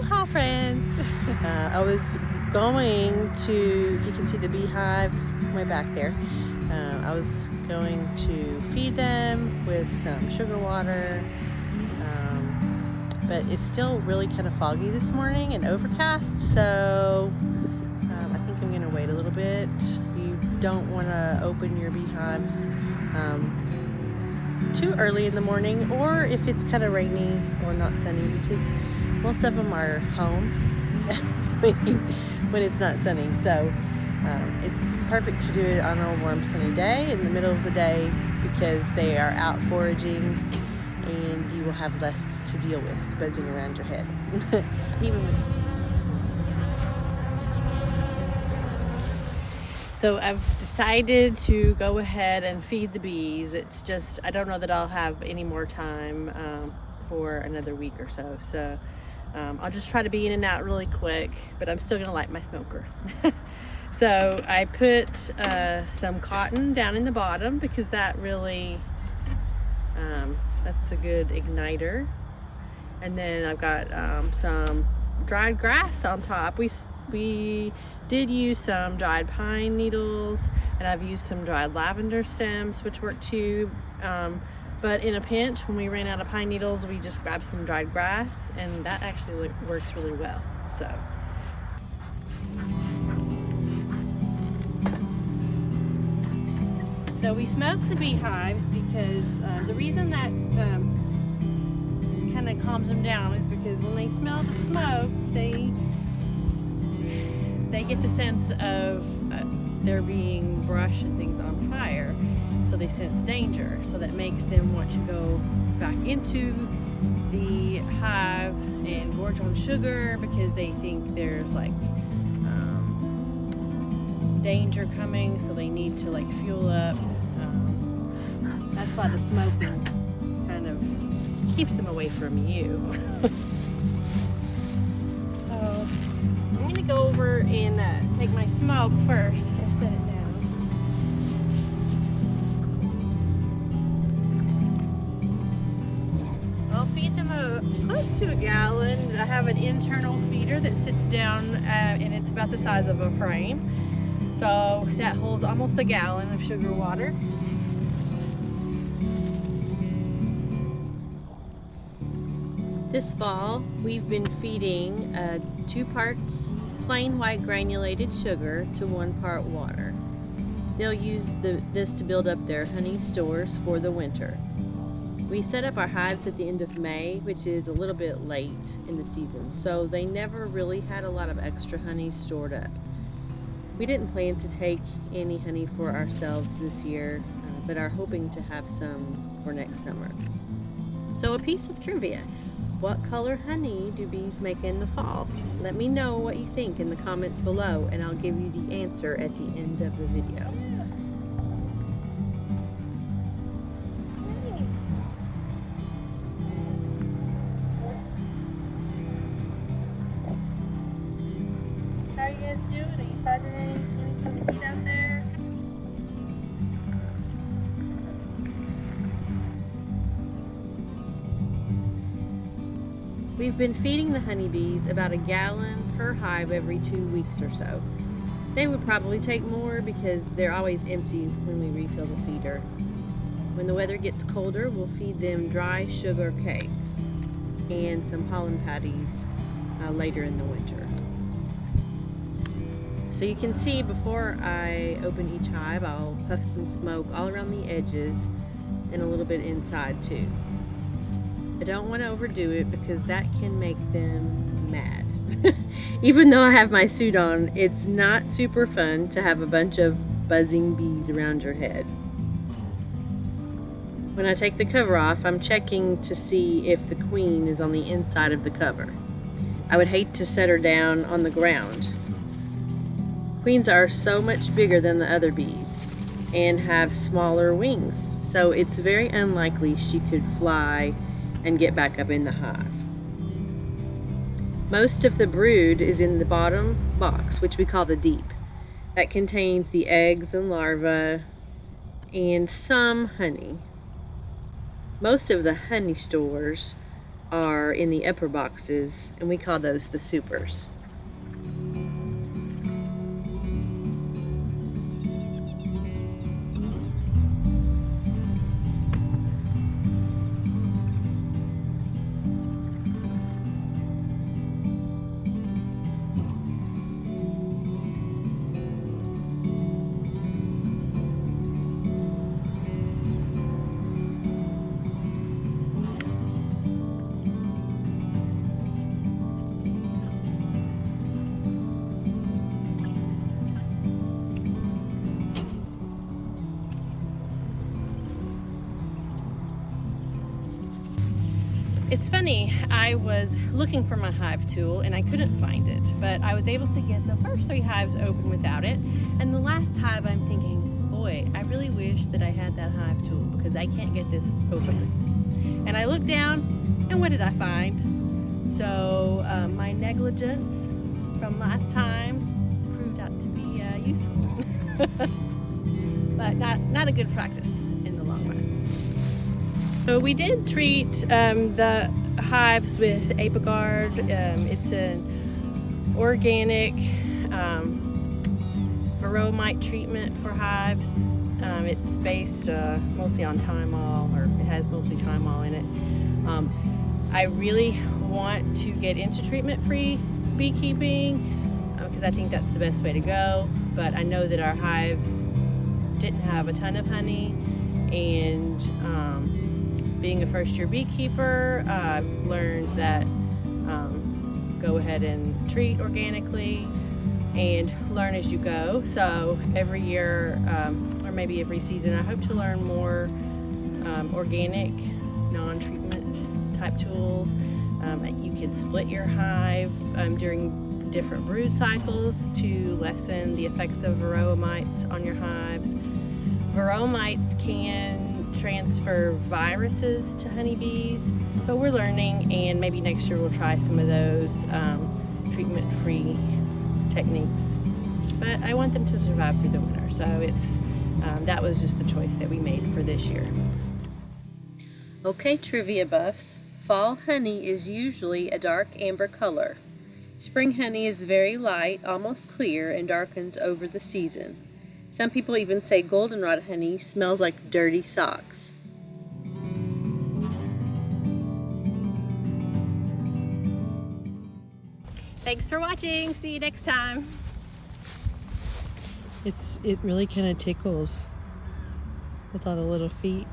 Hi friends. I was going to, if you can see the beehives way back there, I was going to feed them with some sugar water, but it's still really kind of foggy this morning and overcast, so I think I'm going to wait a little bit. You don't want to open your beehives too early in the morning, or if it's kind of rainy or not sunny, because most of them are home when it's not sunny. So it's perfect to do it on a warm sunny day in the middle of the day, because they are out foraging and you will have less to deal with buzzing around your head. Even with So I've decided to go ahead and feed the bees. It's just, I don't know that I'll have any more time for another week or so. So I'll just try to be in and out really quick, but I'm still gonna light my smoker. So I put some cotton down in the bottom, because that really, that's a good igniter. And then I've got some dried grass on top. We did use some dried pine needles, and I've used some dried lavender stems, which work too. But in a pinch, when we ran out of pine needles, we just grabbed some dried grass, and that actually works really well. So we smoked the beehives because the reason that kind of calms them down is because when they smell the smoke, they get the sense of there being brush and things on fire, so they sense danger. So that makes them want to go back into the hive and gorge on sugar, because they think there's like danger coming, so they need to like fuel up. That's why the smoking kind of keeps them away from you. So I'm gonna go over and take my smoke first and set it down. I'll feed them close to a gallon. I have an internal feeder that sits down and it's about the size of a frame. So that holds almost a gallon of sugar water. This fall, we've been feeding 2 parts plain white granulated sugar to 1 part water. They'll use this to build up their honey stores for the winter. We set up our hives at the end of May, which is a little bit late in the season, so they never really had a lot of extra honey stored up. We didn't plan to take any honey for ourselves this year, but are hoping to have some for next summer. So a piece of trivia. What color honey do bees make in the fall? Let me know what you think in the comments below, and I'll give you the answer at the end of the video. How are you guys doing? Are you finding anything to eat out there? We've been feeding the honeybees about a gallon per hive every 2 weeks or so. They would probably take more because they're always empty when we refill the feeder. When the weather gets colder, we'll feed them dry sugar cakes and some pollen patties later in the winter. So you can see, before I open each hive, I'll puff some smoke all around the edges and a little bit inside too. I don't want to overdo it because that can make them mad. Even though I have my suit on, it's not super fun to have a bunch of buzzing bees around your head. When I take the cover off, I'm checking to see if the queen is on the inside of the cover. I would hate to set her down on the ground. Queens are so much bigger than the other bees and have smaller wings, so it's very unlikely she could fly and get back up in the hive. Most of the brood is in the bottom box, which we call the deep. That contains the eggs and larvae and some honey. Most of the honey stores are in the upper boxes, and we call those the supers. It's funny, I was looking for my hive tool and I couldn't find it, but I was able to get the first 3 hives open without it. And the last hive, I'm thinking, boy, I really wish that I had that hive tool because I can't get this open. And I looked down, and what did I find? So my negligence from last time proved out to be useful, but not a good practice in the long run. So we did treat the hives with Apiguard. It's an organic varroamite treatment for hives. It's based mostly on thymol, or it has mostly thymol in it. I really want to get into treatment-free beekeeping because I think that's the best way to go. But I know that our hives didn't have a ton of honey, and being a first-year beekeeper, I've learned that go ahead and treat organically and learn as you go. So every year, or maybe every season, I hope to learn more organic, non-treatment type tools. You can split your hive during different brood cycles to lessen the effects of varroamites on your hives. Varroamites can transfer viruses to honeybees, but we're learning, and maybe next year we'll try some of those treatment-free techniques. But I want them to survive through the winter, so that was just the choice that we made for this year. Okay, trivia buffs. Fall honey is usually a dark amber color. Spring honey is very light, almost clear, and darkens over the season. Some people even say goldenrod honey smells like dirty socks. Thanks for watching. See you next time. It really kind of tickles with all the little feet.